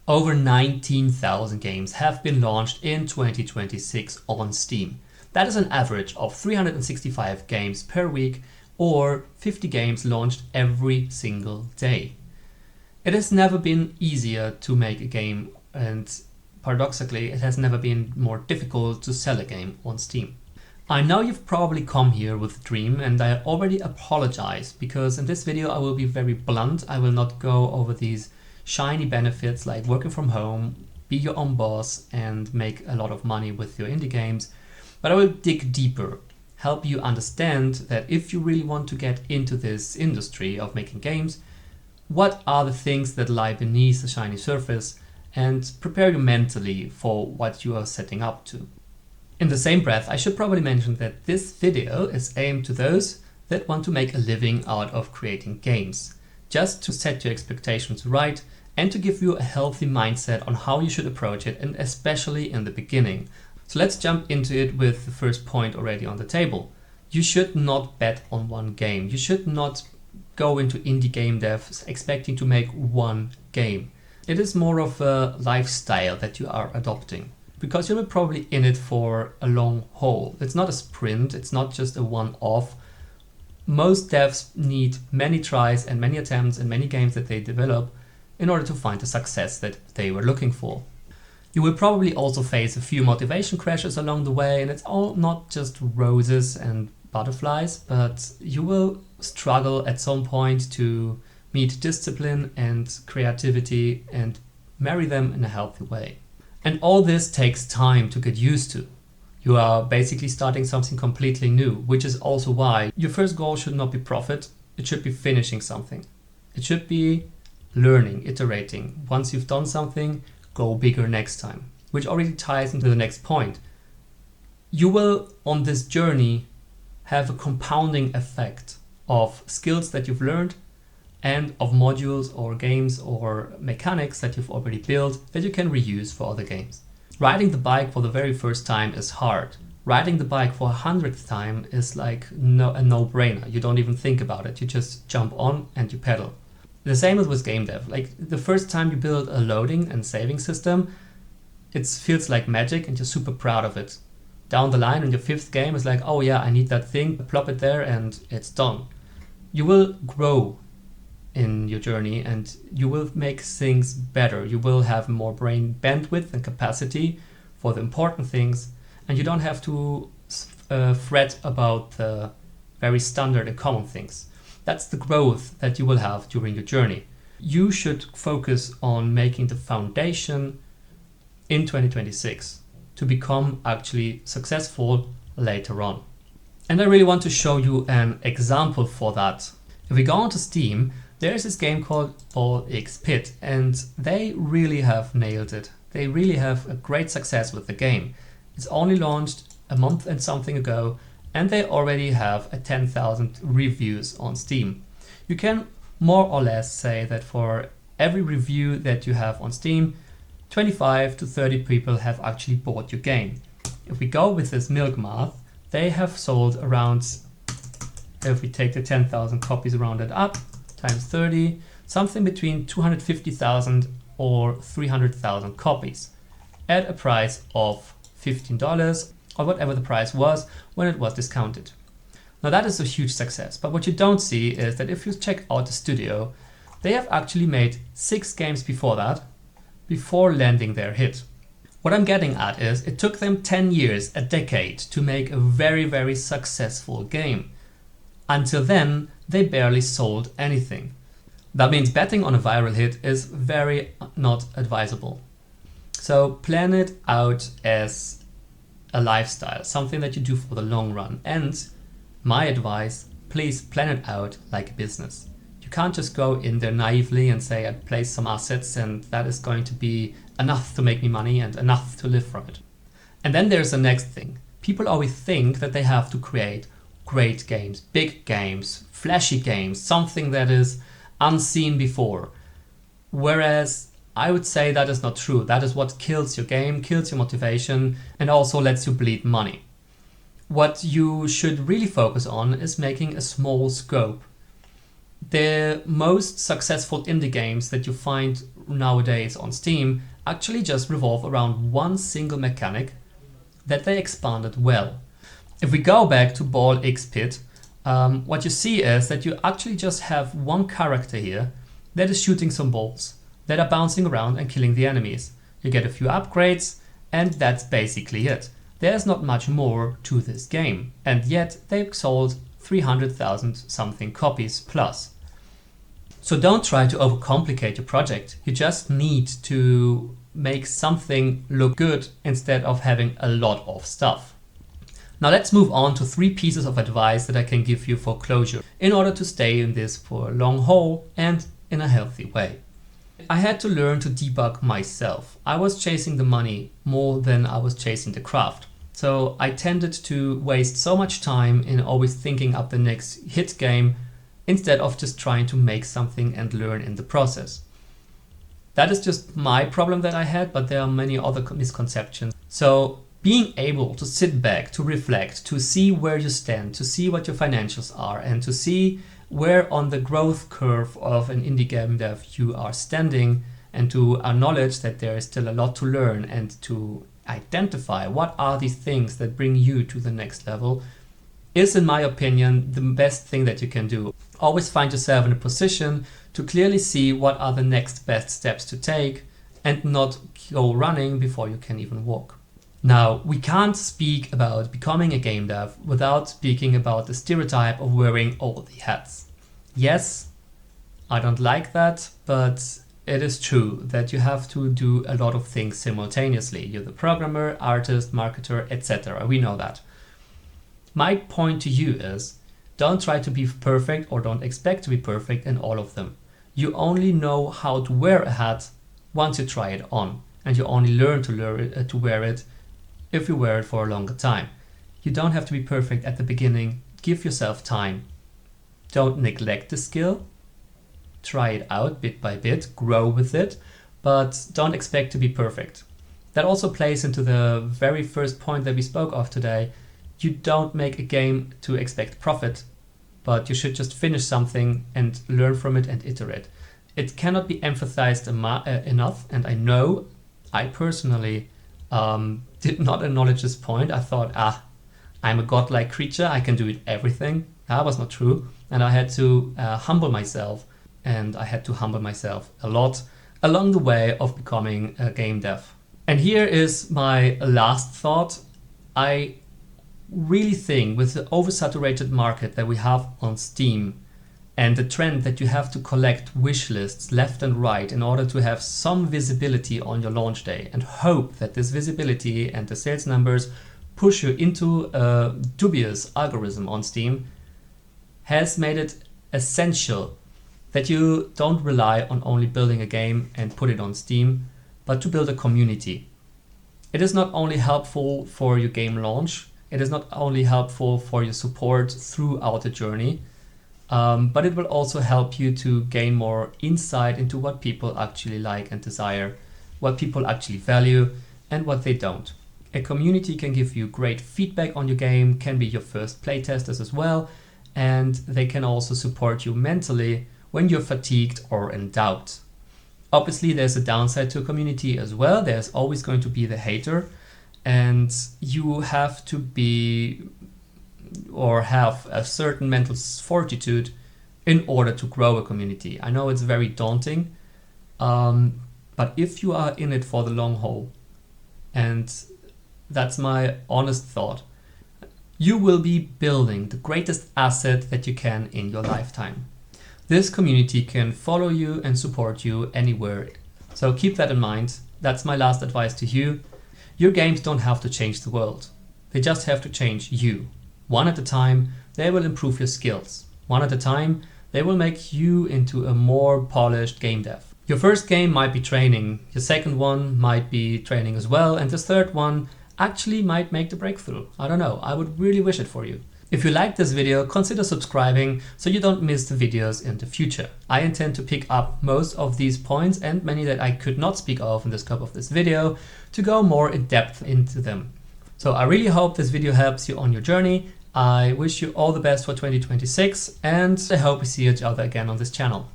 Over 19,000 games have been launched in 2026 on Steam. That is an average of 365 games per week or 50 games launched every single day. It has never been easier to make a game, and paradoxically it has never been more difficult to sell a game on Steam. I know you've probably come here with a dream, and I already apologize because in this video I will be very blunt. I will not go over these shiny benefits like working from home, be your own boss and make a lot of money with your indie games, but I will dig deeper, help you understand that if you really want to get into this industry of making games, what are the things that lie beneath the shiny surface, and prepare you mentally for what you are setting up to. In the same breath, I should probably mention that this video is aimed to those that want to make a living out of creating games, just to set your expectations right and to give you a healthy mindset on how you should approach it, and especially in the beginning. So let's jump into it with the first point already on the table. You should not bet on one game. You should not go into indie game dev expecting to make one game. It is more of a lifestyle that you are adopting, because you're probably in it for a long haul. It's not a sprint, it's not just a one-off. Most devs need many tries and many attempts and many games that they develop in order to find the success that they were looking for. You will probably also face a few motivation crashes along the way, and it's all not just roses and butterflies, but you will struggle at some point to meet discipline and creativity and marry them in a healthy way. And all this takes time to get used to. You are basically starting something completely new, which is also why your first goal should not be profit, it should be finishing something. It should be learning, iterating. Once you've done something, go bigger next time, which already ties into the next point. You will, on this journey, have a compounding effect of skills that you've learned and of modules or games or mechanics that you've already built that you can reuse for other games. Riding the bike for the very first time is hard. Riding the bike for 100th time is like a no-brainer. You don't even think about it. You just jump on and you pedal. The same as with game dev. Like the first time you build a loading and saving system, it feels like magic and you're super proud of it. Down the line in your fifth game is like, oh yeah, I need that thing, plop it there and it's done. You will grow in your journey and you will make things better. You will have more brain bandwidth and capacity for the important things, and you don't have to fret about the very standard and common things. That's the growth that you will have during your journey. You should focus on making the foundation in 2026 to become actually successful later on. And I really want to show you an example for that. If we go onto Steam, there's this game called overestimate, and they really have nailed it. They really have a great success with the game. It's only launched a month and something ago, and they already have 10,000 reviews on Steam. You can more or less say that for every review that you have on Steam, 25 to 30 people have actually bought your game. If we go with this milk math, they have sold around, if we take the 10,000 copies rounded up, times 30, something between 250,000 or 300,000 copies at a price of $15 or whatever the price was when it was discounted. Now that is a huge success, but what you don't see is that if you check out the studio, they have actually made 6 games before that, before landing their hit. What I'm getting at is it took them 10 years, a decade, to make a very, very successful game. Until then, they barely sold anything. That means betting on a viral hit is very not advisable. So plan it out as a lifestyle, something that you do for the long run. And my advice, please plan it out like a business. You can't just go in there naively and say, I'd place some assets and that is going to be enough to make me money and enough to live from it. And then there's the next thing. People always think that they have to create great games, big games, flashy games, something that is unseen before. Whereas I would say that is not true. That is what kills your game, kills your motivation, and also lets you bleed money. What you should really focus on is making a small scope. The most successful indie games that you find nowadays on Steam actually just revolve around one single mechanic that they expanded well. If we go back to Ball X Pit, what you see is that you actually just have one character here that is shooting some balls that are bouncing around and killing the enemies. You get a few upgrades, and that's basically it. There's not much more to this game, and yet they've sold 300,000 something copies plus. So don't try to overcomplicate your project. You just need to make something look good instead of having a lot of stuff. Now let's move on to 3 pieces of advice that I can give you for closure in order to stay in this for a long haul and in a healthy way. I had to learn to debug myself. I was chasing the money more than I was chasing the craft. So I tended to waste so much time in always thinking up the next hit game instead of just trying to make something and learn in the process. That is just my problem that I had, but there are many other misconceptions. So being able to sit back, to reflect, to see where you stand, to see what your financials are, and to see where on the growth curve of an indie game dev you are standing, and to acknowledge that there is still a lot to learn, and to identify what are these things that bring you to the next level, is, in my opinion, the best thing that you can do. Always find yourself in a position to clearly see what are the next best steps to take and not go running before you can even walk. Now, we can't speak about becoming a game dev without speaking about the stereotype of wearing all the hats. Yes, I don't like that, but it is true that you have to do a lot of things simultaneously. You're the programmer, artist, marketer, etc. We know that. My point to you is, don't try to be perfect or don't expect to be perfect in all of them. You only know how to wear a hat once you try it on, and you only learn to wear it if you wear it for a longer time. You don't have to be perfect at the beginning. Give yourself time. Don't neglect the skill. Try it out bit by bit, grow with it, but don't expect to be perfect. That also plays into the very first point that we spoke of today. You don't make a game to expect profit, but you should just finish something and learn from it and iterate. It cannot be emphasized enough, and I know I personally did not acknowledge this point. I thought, I'm a godlike creature, I can do everything. That was not true, and I had to humble myself, and I had to humble myself a lot along the way of becoming a game dev. And here is my last thought. I really think with the oversaturated market that we have on Steam and the trend that you have to collect wish lists left and right in order to have some visibility on your launch day and hope that this visibility and the sales numbers push you into a dubious algorithm on Steam, has made it essential that you don't rely on only building a game and put it on Steam, but to build a community. It is not only helpful for your game launch, it is not only helpful for your support throughout the journey, but it will also help you to gain more insight into what people actually like and desire, what people actually value, and what they don't. A community can give you great feedback on your game, can be your first playtesters as well, and they can also support you mentally when you're fatigued or in doubt. Obviously, there's a downside to a community as well. There's always going to be the hater, and you have to be or have a certain mental fortitude in order to grow a community. I know it's very daunting, but if you are in it for the long haul, and that's my honest thought, you will be building the greatest asset that you can in your lifetime. This community can follow you and support you anywhere. So keep that in mind. That's my last advice to you. Your games don't have to change the world. They just have to change you. One at a time, they will improve your skills. One at a time, they will make you into a more polished game dev. Your first game might be training, your second one might be training as well, and the third one actually might make the breakthrough. I don't know, I would really wish it for you. If you liked this video, consider subscribing so you don't miss the videos in the future. I intend to pick up most of these points and many that I could not speak of in the scope of this video to go more in depth into them. So I really hope this video helps you on your journey. I wish you all the best for 2026 and I hope we see each other again on this channel.